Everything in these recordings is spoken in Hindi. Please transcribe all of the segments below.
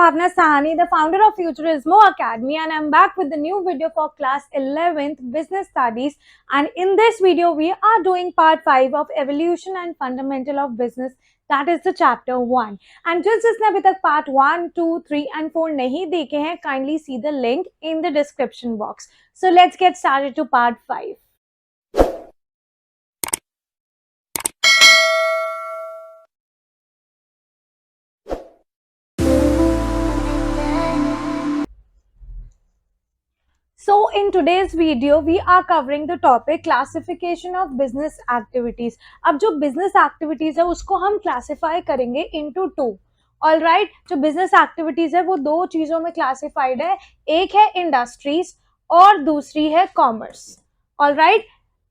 Bhavna Sahani, the founder of Futurismo Academy, and I'm back with the new video for class 11th Business Studies. And in this video, we are doing part 5 of Evolution and Fundamental of Business. That is the chapter 1. And just जिसने अभी तक part 1, 2, 3 and 4 नहीं देखे हैं, kindly see the link in the description box. So let's get started to part 5. So in today's video, we are covering the topic classification of business activities. अब जो business activities है उसको हम classify करेंगे into two. All right, जो business activities है वो दो चीजों में classified है, एक है industries और दूसरी है commerce. All right,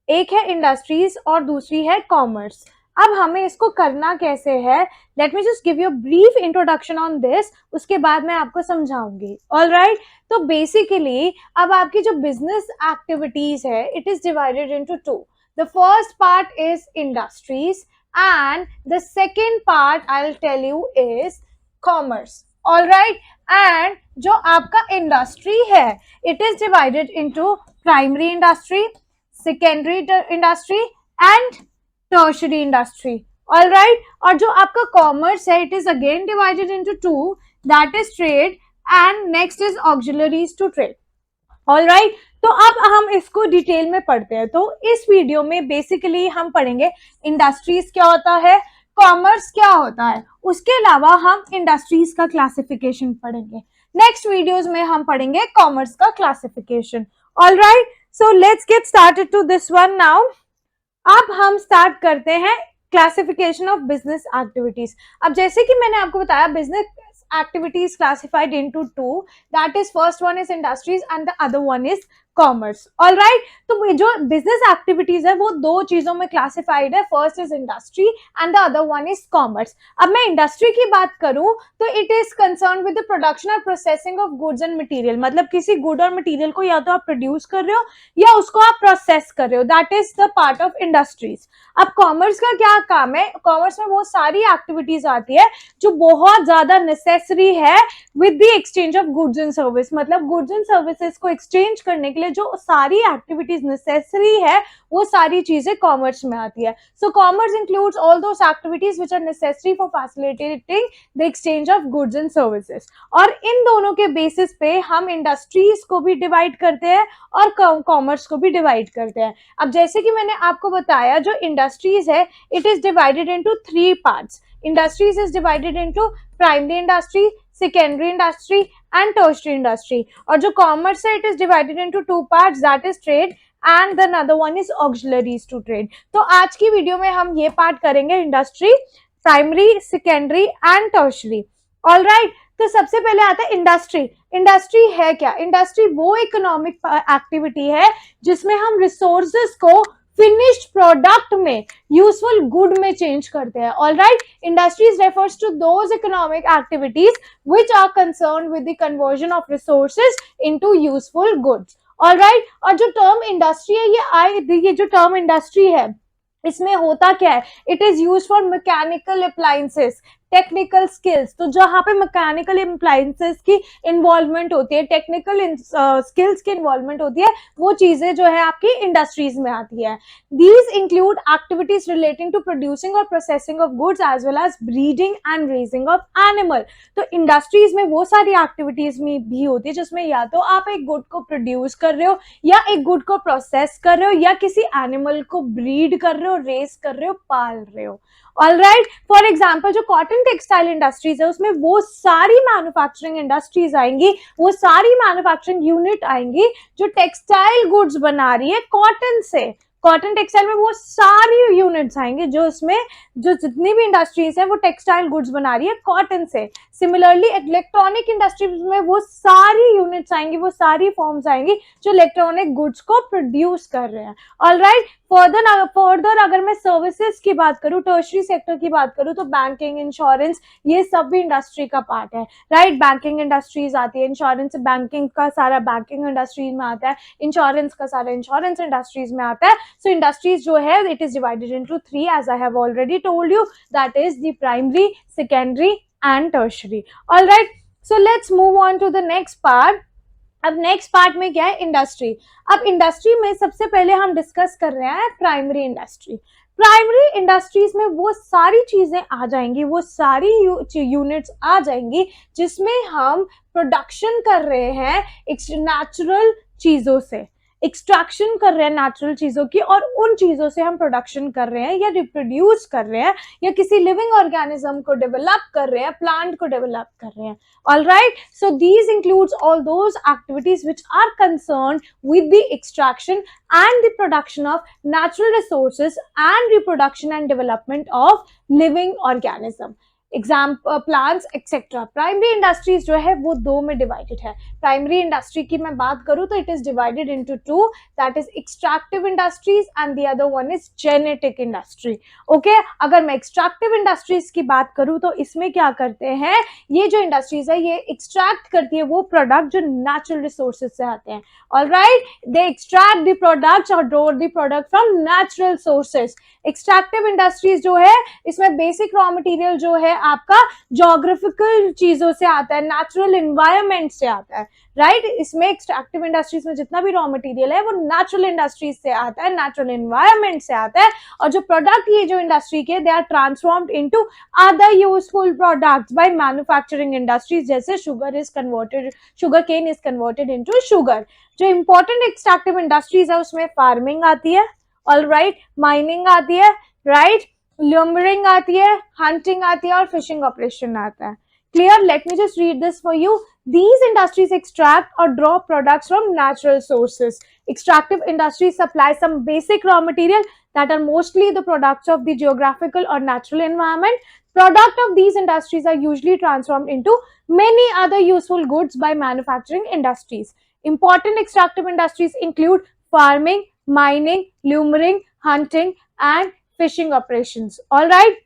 एक है industries और दूसरी है commerce. अब हमें इसको करना कैसे है, let me just give you brief introduction on this, उसके बाद मैं आपको समझाऊंगी. ऑलराइट, तो बेसिकली अब आपकी जो बिजनेस एक्टिविटीज है, it is divided into two. The first part is industries and the second part I will tell you is commerce. Alright, and जो आपका इंडस्ट्री है, it is divided into primary industry, secondary industry and tertiary industry. All right, और जो आपका कॉमर्स है, it is again divided into two, that is trade and next is auxiliaries to trade. All right, तो अब हम इसको डिटेल में पढ़ते हैं. तो इस वीडियो में बेसिकली हम पढ़ेंगे इंडस्ट्रीज क्या होता है, कॉमर्स क्या होता है, उसके अलावा हम इंडस्ट्रीज का क्लासिफिकेशन पढ़ेंगे. नेक्स्ट वीडियोज में हम पढ़ेंगे कॉमर्स का classification. All right, so let's get started to this one now. अब हम स्टार्ट करते हैं क्लासिफिकेशन ऑफ बिजनेस एक्टिविटीज. अब जैसे कि मैंने आपको बताया, business activities classified into two, that is first one is industries and the other one is commerce. All right, तो जो बिजनेस एक्टिविटीज है वो दो चीजों में क्लासिफाइड है, first is industry and the other one is commerce. अब मैं इंडस्ट्री की बात करूं तो it is concern with the production और processing of goods and material. मतलब किसी गुड और मटेरियल को या तो आप प्रोड्यूस कर रहे हो या उसको आप प्रोसेस कर रहे हो, that is the part of industries. अब कॉमर्स का क्या काम है, कॉमर्स में वो सारी एक्टिविटीज आती है जो बहुत ज्यादा नेसेसरी है with the exchange of goods and service. मतलब गुड्स एंड सर्विसेज को एक्सचेंज करने के लिए जो सारी एक्टिविटीज नेसेसरी है, वो सारी चीजें कॉमर्स में आती है. So commerce includes all those activities which are necessary for facilitating the exchange of goods and services. और इन दोनों के बेसिस पे हम इंडस्ट्रीज को भी डिवाइड करते हैं और कॉमर्स को भी डिवाइड करते हैं. अब जैसे कि मैंने आपको बताया, जो इंडस्ट्रीज है, it is divided into three parts. Industries is divided into primary industry, secondary industry and tertiary industry. और जो commerce है, it is divided into two parts, that is trade and the another one is auxiliaries to trade. तो आज की वीडियो में हम ये पार्ट करेंगे, industry, primary, secondary and tertiary. All right, तो सबसे पहले आता है इंडस्ट्री. इंडस्ट्री है क्या? इंडस्ट्री वो इकोनॉमिक एक्टिविटी है जिसमें हम रिसोर्सेज को फिनिश्ड प्रोडक्ट में, यूजफुल गुड में चेंज करते हैं. All right, industries refers to those economic activities which are concern with the conversion of resources into useful goods. All right, और जो टर्म इंडस्ट्री है, ये जो टर्म इंडस्ट्री है, इसमें होता क्या है, it is use for mechanical appliances, technical skills. तो जहां पे मैकेनिकल अप्लायंसेस की इन्वॉल्वमेंट होती है, टेक्निकल स्किल्स की इन्वॉल्वमेंट होती है, वो चीजें जो है आपकी इंडस्ट्रीज में आती है. These include activities relating to producing और processing of goods as well as breeding and raising of animal. तो इंडस्ट्रीज में वो सारी एक्टिविटीज में भी होती है जिसमें या तो आप एक गुड को प्रोड्यूस कर रहे हो, या एक गुड को प्रोसेस कर रहे हो, या किसी एनिमल को ब्रीड कर रहे हो, रेस कर रहे हो, पाल रहे हो. ऑल राइट, फॉर एग्जाम्पल जो कॉटन टेक्सटाइल इंडस्ट्रीज है, उसमें वो सारी मैन्युफैक्चरिंग इंडस्ट्रीज आएंगी, वो सारी मैन्युफैक्चरिंग यूनिट आएंगी जो टेक्सटाइल गुड्स बना रही है कॉटन से. कॉटन टेक्सटाइल में वो सारी यूनिट्स आएंगे जो उसमें जो जितनी भी इंडस्ट्रीज है वो टेक्सटाइल गुड्स बना रही है कॉटन से. सिमिलरली इलेक्ट्रॉनिक इंडस्ट्रीज में वो सारी यूनिट्स आएंगी, वो सारी फॉर्म्स आएंगी जो इलेक्ट्रॉनिक गुड्स को प्रोड्यूस कर रहे हैं. ऑल राइट, फर्दर अगर मैं सर्विसेज की बात करूं, टर्शरी सेक्टर की बात करूं, तो बैंकिंग, इंश्योरेंस, ये सब भी इंडस्ट्री का पार्ट है. राइट, बैंकिंग इंडस्ट्रीज आती है, इंश्योरेंस, बैंकिंग का सारा बैंकिंग इंडस्ट्रीज में आता है, इंश्योरेंस का सारा इंश्योरेंस इंडस्ट्रीज में आता है. So industries जो है, it is divided into three, as I have already told you, that is the primary, secondary and tertiary. All right, so let's move on to the next part. अब नेक्स्ट पार्ट में क्या है, इंडस्ट्री। अब इंडस्ट्री में सबसे पहले हम डिस्कस कर रहे हैं प्राइमरी इंडस्ट्री। प्राइमरी इंडस्ट्रीज में वो सारी चीजें आ जाएंगी, वो सारी यूनिट्स आ जाएंगी जिसमें हम प्रोडक्शन कर रहे हैं नेचुरल चीजों से, एक्सट्रैक्शन कर रहे हैं नेचुरल चीजों की, और उन चीजों से हम प्रोडक्शन कर रहे हैं या रिप्रोड्यूस कर रहे हैं या किसी लिविंग ऑर्गेनिज्म को डेवलप कर रहे हैं, प्लांट को डेवलप कर रहे हैं। All right, so these includes all those activities which are concerned with the extraction and the production of natural resources and reproduction and development of living organism, plants etcetera. Primary industries जो है वो दो में डिवाइडेड है। प्राइमरी इंडस्ट्री की मैं बात करूं तो it is divided into two, that is extractive industries and the other one is genetic industry. Okay, अगर मैं एक्सट्रैक्टिव इंडस्ट्रीज की बात करूं तो इसमें क्या करते हैं, ये जो इंडस्ट्रीज है ये एक्सट्रैक्ट करती है वो प्रोडक्ट जो नेचुरल रिसोर्सेज से आते हैं। Alright, they extract the products और draw the product from natural sources. Extractive industries जो है इसमें बेसिक रॉ मटेरियल जो है आपका ज्योग्राफिकल चीजों से आता है, नेचुरल एनवायरनमेंट से आता है, राइट। इसमें एक्सट्रैक्टिव इंडस्ट्रीज में जितना भी रॉ मटेरियल है वो नेचुरल इंडस्ट्रीज से आता है, नेचुरल एनवायरनमेंट से आता है, और जो प्रोडक्ट ये जो इंडस्ट्री के they are transformed into other useful products by manufacturing industries, जैसे sugar cane is converted into sugar. जो इंपॉर्टेंट एक्सट्रैक्टिव इंडस्ट्रीज है उसमें फार्मिंग आती है, ऑलराइट, माइनिंग आती है, राइट, लम्बरिंग आती है, हंटिंग आती है और फिशिंग ऑपरेशन आता है। Clear? Let me just read this for you. These industries extract or draw products from natural sources. Extractive industries supply some basic raw material that are mostly the products of the geographical or natural environment. Product of these industries are usually transformed into many other useful goods by manufacturing industries. Important extractive industries include farming, mining, lumbering, hunting and fishing operations. All right.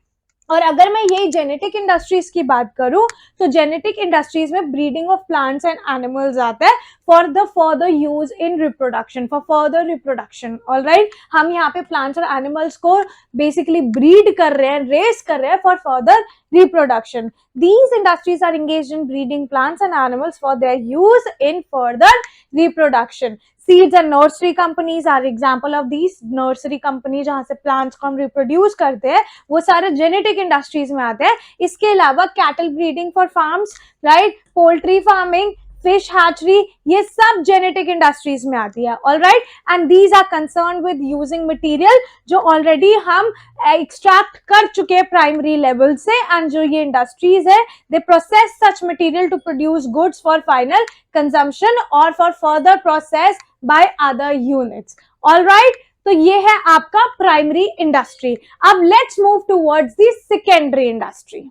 और अगर मैं ये जेनेटिक इंडस्ट्रीज की बात करूं तो जेनेटिक इंडस्ट्रीज में breeding of plants and animals आता है for the further use in reproduction, for further reproduction. Alright, हम यहाँ पे प्लांट्स और एनिमल्स को बेसिकली ब्रीड कर रहे हैं, रेस कर रहे हैं for further reproduction. These industries are engaged in breeding plants and animals for their use in further reproduction. Seeds and nursery companies are example of these. Nursery company जहाँ से plants को हम reproduce करते हैं वो सारे genetic industries में आते हैं। इसके अलावा cattle breeding for farms, right, poultry farming, fish hatchery, ये सब जेनेटिक इंडस्ट्रीज में आती है। Alright, and these are concern with using material जो ऑलरेडी हम एक्सट्रैक्ट कर चुके हैं प्राइमरी लेवल से, एंड जो ये इंडस्ट्रीज है they process such material to produce goods for final consumption और for further process by other units. Alright, तो ये है आपका प्राइमरी इंडस्ट्री। अब let's move towards the secondary industry.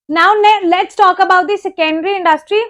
Now let's talk about the secondary industry.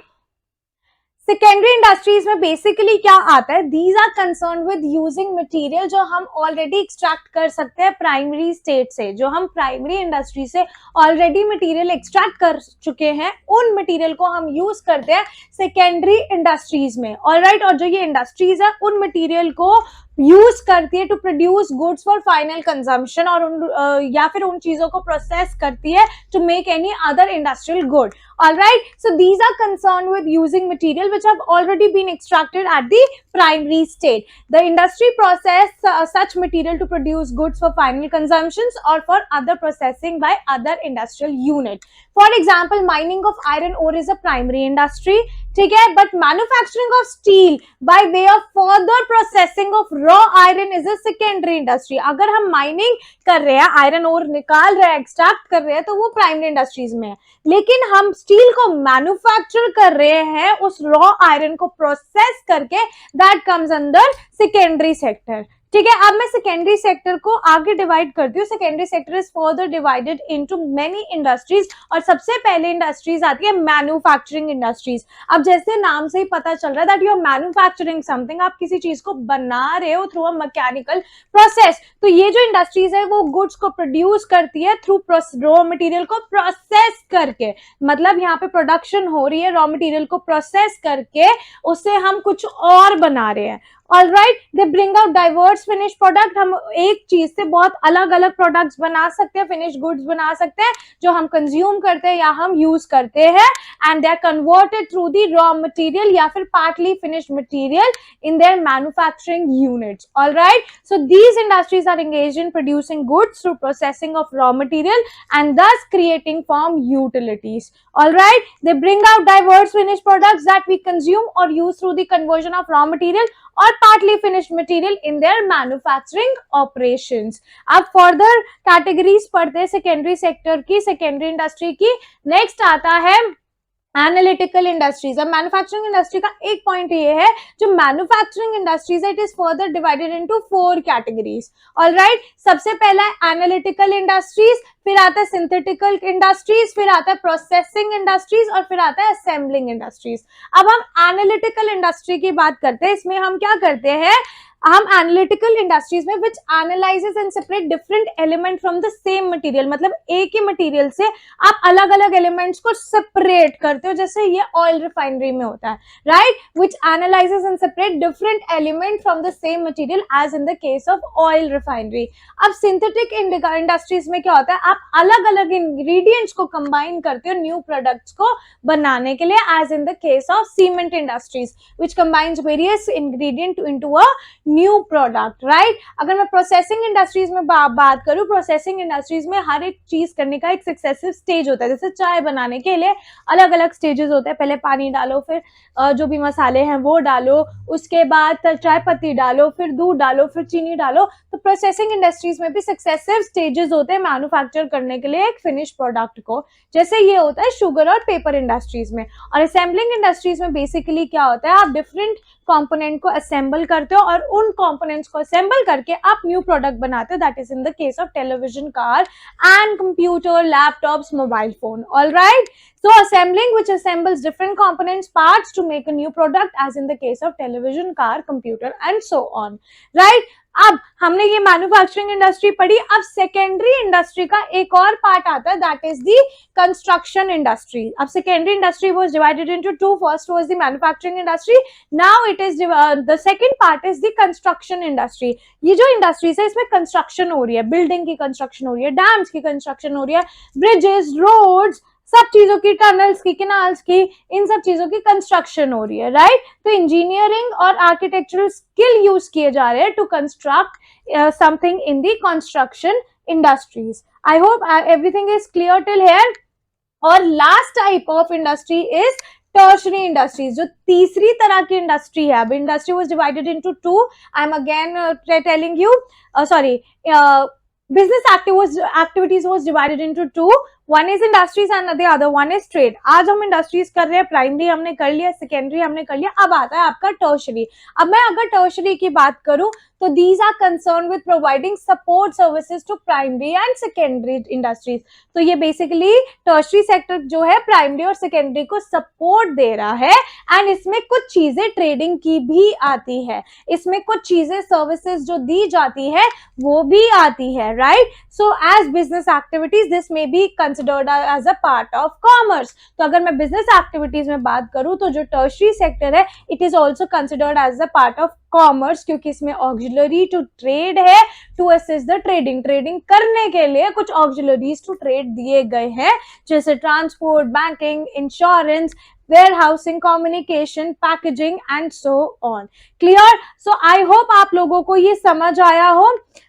Secondary industries में बेसिकली क्या आता है, these are concern with using material जो हम ऑलरेडी एक्सट्रैक्ट कर सकते हैं प्राइमरी स्टेट से, जो हम प्राइमरी इंडस्ट्री से ऑलरेडी मटेरियल एक्सट्रैक्ट कर चुके हैं, उन मटेरियल को हम यूज करते हैं सेकेंडरी इंडस्ट्रीज में। ऑलराइट, और जो ये इंडस्ट्रीज है उन मटेरियल को यूज करती है to produce goods for final consumption, और या फिर उन चीजों को प्रोसेस करती है to make any other industrial good. Alright, so these are concerned with using material which have already been extracted at the primary state. The industry process such material to produce goods for final consumptions or for other processing by other industrial unit. For example, mining of iron ore is a primary industry, ठीक है, but manufacturing of steel by way of further processing of raw iron is a secondary industry. अगर हम माइनिंग कर रहे हैं, आयरन ओर निकाल रहे हैं, एक्सट्रैक्ट कर रहे हैं, तो वो प्राइमरी इंडस्ट्रीज में है, लेकिन हम स्टील को मैन्युफैक्चर कर रहे हैं उस रॉ आयरन को प्रोसेस करके, that comes under secondary sector. ठीक है, अब मैं सेकेंडरी सेक्टर को आगे डिवाइड करती हूँ। Secondary sector is further divided into many industries, और सबसे पहले इंडस्ट्रीज आती है मैन्युफैक्चरिंग इंडस्ट्रीज। अब जैसे नाम से ही पता चल रहा है that you are manufacturing something, आप किसी चीज को बना रहे हो थ्रू अ मैकेनिकल प्रोसेस, तो ये जो इंडस्ट्रीज है वो गुड्स को प्रोड्यूस करती है थ्रू रॉ मटेरियल को प्रोसेस करके, मतलब यहाँ पे प्रोडक्शन हो रही है रॉ मटेरियल को प्रोसेस करके, उससे हम कुछ और बना रहे हैं। All right, they bring out diverse finish product, हम एक चीज से बहुत अलग अलग प्रोडक्ट्स बना सकते हैं, फिनिश गुड्स बना सकते हैं जो हम कंज्यूम करते हैं या हम यूज करते हैं, and they are converted through the raw material या फिर partly finished material in their manufacturing units. All right, so these industries are engaged in producing goods through processing of raw material and thus creating farm utilities. All right, they bring out diverse finished products that we consume or use through the conversion of raw material or partly finished material in their manufacturing operations. अब further categories पढ़ते हैं secondary sector की, secondary industry की. Next आता है एनालिटिकल इंडस्ट्रीज. अब मैन्युफैक्चरिंग इंडस्ट्री का एक पॉइंट ये है, जो मैन्युफैक्चरिंग इंडस्ट्रीज है, it is further divided into 4 categories. Alright, सबसे पहला है एनालिटिकल इंडस्ट्रीज, फिर आता है सिंथेटिकल इंडस्ट्रीज, फिर आता है प्रोसेसिंग इंडस्ट्रीज और फिर आता है असेंबलिंग इंडस्ट्रीज. अब हम एनालिटिकल इंडस्ट्री की बात करते हैं. इसमें हम क्या करते हैं, हम एनालिटिकल इंडस्ट्रीज में which analyses and separate different element from the same material, मतलब एक ही मटेरियल से आप अलग अलग एलिमेंट्स को सेपरेट करते हो, जैसे ये ऑयल रिफाइनरी में होता है, right, which analyses and separate different element from the same material as in the case of oil refinery. अब सिंथेटिक इंडस्ट्रीज में क्या होता है, आप अलग अलग इंग्रेडिएंट्स को कंबाइन करते हो न्यू प्रोडक्ट्स को बनाने के लिए, as in the case of cement industries which combines various ingredient into a new product, right. अगर मैं प्रोसेसिंग इंडस्ट्रीज में बात करूं, प्रोसेसिंग इंडस्ट्रीज में हर एक चीज करने का एक सक्सेसिव स्टेज होता है. जैसे चाय बनाने के लिए अलग अलग स्टेजेस होते हैं, पहले पानी डालो, फिर जो भी मसाले हैं वो डालो, उसके बाद चाय पत्ती डालो, फिर दूध डालो, फिर चीनी डालो. तो प्रोसेसिंग इंडस्ट्रीज में भी सक्सेसिव स्टेजेस होते हैं मैन्युफैक्चर करने के लिए एक फिनिश प्रोडक्ट को, जैसे ये होता है शुगर और पेपर इंडस्ट्रीज में. और असेंबलिंग इंडस्ट्रीज में बेसिकली क्या होता है, आप डिफरेंट कंपोनेंट को असेंबल करते हो और उन कंपोनेंट्स को असेंबल करके आप न्यू प्रोडक्ट बनाते हो. That is in the case of television, car and computer, laptops, mobile phone. All right, so assembling which assembles different components parts to make a new product as in the case of television, car, computer and so on, right. अब हमने ये मैन्युफैक्चरिंग इंडस्ट्री पढ़ी. अब सेकेंडरी इंडस्ट्री का एक और पार्ट आता है, that is the construction industry. अब secondary industry was divided into 2. First was the manufacturing industry, now it is the second part is the construction industry. ये जो इंडस्ट्रीज है इसमें कंस्ट्रक्शन हो रही है, बिल्डिंग की कंस्ट्रक्शन हो रही है, डैम्स की कंस्ट्रक्शन हो रही है, ब्रिजेस, रोड्स, सब चीजों की, टनल्स की, कैनाल्स की, इन सब चीजों की कंस्ट्रक्शन हो रही है, राइट. तो इंजीनियरिंग और आर्किटेक्चरल स्किल यूज किए जा रहे हैं to construct something in the construction industries. I hope everything is clear till here. और last type of industry is tertiary industries, जो तीसरी तरह की इंडस्ट्री है. अब industry was divided into 2. I am again telling you, sorry, business activities was divided into 2. One is industries and the other one is trade. आज हम इंडस्ट्रीज कर रहे हैं, प्राइमरी हमने कर लिया, सेकेंडरी हमने कर लिया, अब आता है आपका टर्शरी. अब मैं अगर टर्शरी की बात करूं तो these are concerned with providing support services to primary and secondary industries. तो ये बेसिकली टर्शरी सेक्टर जो है प्राइमरी और सेकेंडरी को सपोर्ट दे रहा है, एंड इसमें कुछ चीजें ट्रेडिंग की भी आती है, इसमें कुछ चीजें सर्विसेज जो दी जाती है वो भी आती है, right. So as business activities this may be considered as a part of commerce. तो अगर मैं बिजनेस एक्टिविटीज में बात करूं तो जो टर्शरी सेक्टर है it is also considered as a part of commerce, क्योंकि इसमें ऑक्सिलरी टू ट्रेड है, to assist the trading. Trading करने के लिए कुछ ऑक्सिलरीज टू ट्रेड दिए गए हैं, जैसे transport, banking, insurance, warehousing, communication, packaging and so on. Clear? So I hope आप लोगों को ये समझ आया हो.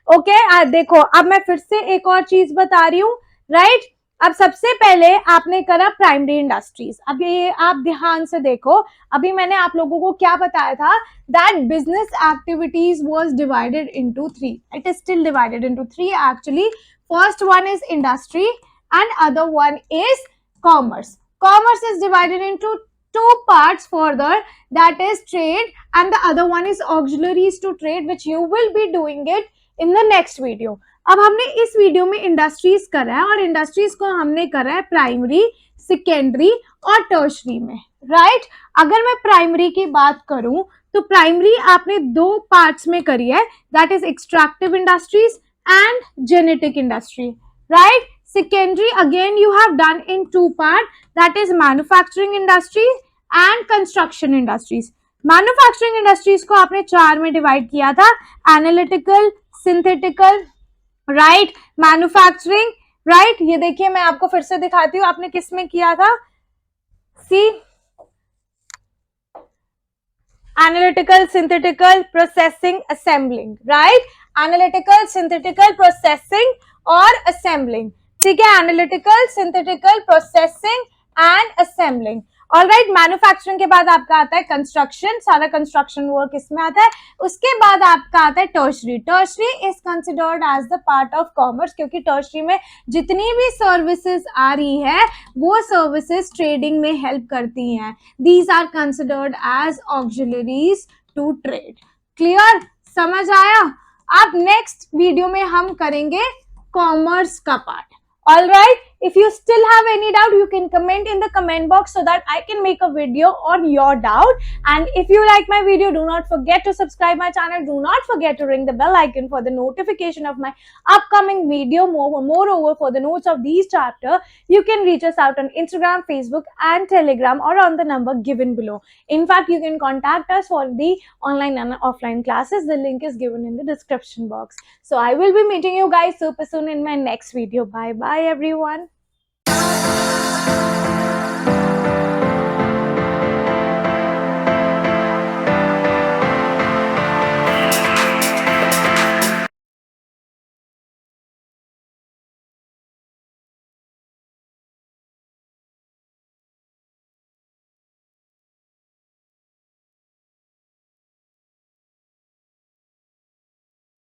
Okay, देखो अब मैं फिर से एक और चीज बता रही हूँ, right? अब सबसे पहले आपने करा प्राइमरी इंडस्ट्रीज. अब ये आप ध्यान से देखो, अभी मैंने आप लोगों को क्या बताया था, that business activities was divided into 3. It is still divided into 3 actually. First one is industry and other one is commerce. Commerce is divided into 2 parts further, that is trade and the other one is auxiliaries to trade, which you will be doing it in the next video. अब हमने इस वीडियो में इंडस्ट्रीज करा है और इंडस्ट्रीज को हमने करा है प्राइमरी, सेकेंडरी और टर्शरी में, राइट. अगर मैं प्राइमरी की बात करूं तो प्राइमरी आपने 2 पार्ट्स में करी है, that is extractive industries and genetic industry, right. Secondary again you have done in 2 parts, that is manufacturing industries and construction industries. Manufacturing industries को आपने 4 में डिवाइड किया था, analytical, synthetical, right, manufacturing, right. ये देखिए मैं आपको फिर से दिखाती हूँ आपने किस में किया था, सी, analytical, synthetical, processing, assembling, right? Analytical, synthetical, processing और assembling, ठीक है, analytical, synthetical, processing and assembling। All right, manufacturing के बाद आपका आता है कंस्ट्रक्शन, सारा कंस्ट्रक्शन वर्क इसमें आता है। उसके बाद आपका आता है tertiary. Tertiary is considered as the part of commerce, क्योंकि टर्शरी में जितनी भी सर्विसेज आ रही है वो सर्विसेज ट्रेडिंग में हेल्प करती हैं। These are considered as auxiliaries to trade। Clear, समझ आया? अब नेक्स्ट वीडियो में हम करेंगे कॉमर्स का part. All right, if you still have any doubt, you can comment in the comment box so that I can make a video on your doubt. And if you like my video, do not forget to subscribe my channel. Do not forget to ring the bell icon for the notification of my upcoming video. Moreover, for the notes of these chapter, you can reach us out on Instagram, Facebook, and Telegram, or on the number given below. In fact, you can contact us for the online and offline classes. The link is given in the description box. So I will be meeting you guys super soon in my next video. Bye bye everyone.